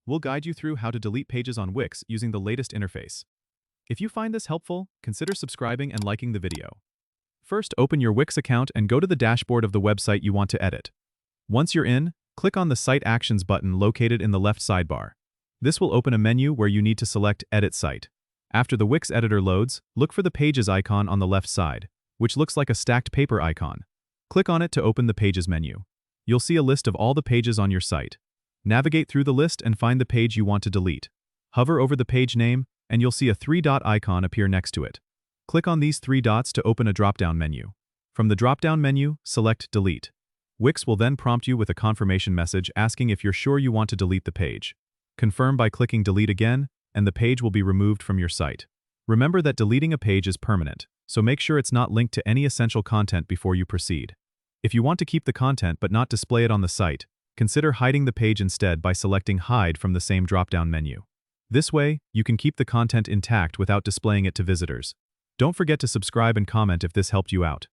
we'll guide you through how to delete pages on Wix using the latest interface. If you find this helpful, consider subscribing and liking the video. First, open your Wix account and go to the dashboard of the website you want to edit. Once you're in, click on the Site Actions button located in the left sidebar. This will open a menu where you need to select Edit Site. After the Wix editor loads, look for the Pages icon on the left side, which looks like a stacked paper icon. Click on it to open the Pages menu. You'll see a list of all the pages on your site. Navigate through the list and find the page you want to delete. Hover over the page name, and you'll see a three-dot icon appear next to it. Click on these three dots to open a drop-down menu. From the drop-down menu, select Delete. Wix will then prompt you with a confirmation message asking if you're sure you want to delete the page. Confirm by clicking Delete again, and the page will be removed from your site. Remember that deleting a page is permanent, so make sure it's not linked to any essential content before you proceed. If you want to keep the content but not display it on the site, consider hiding the page instead by selecting Hide from the same drop-down menu. This way, you can keep the content intact without displaying it to visitors. Don't forget to subscribe and comment if this helped you out.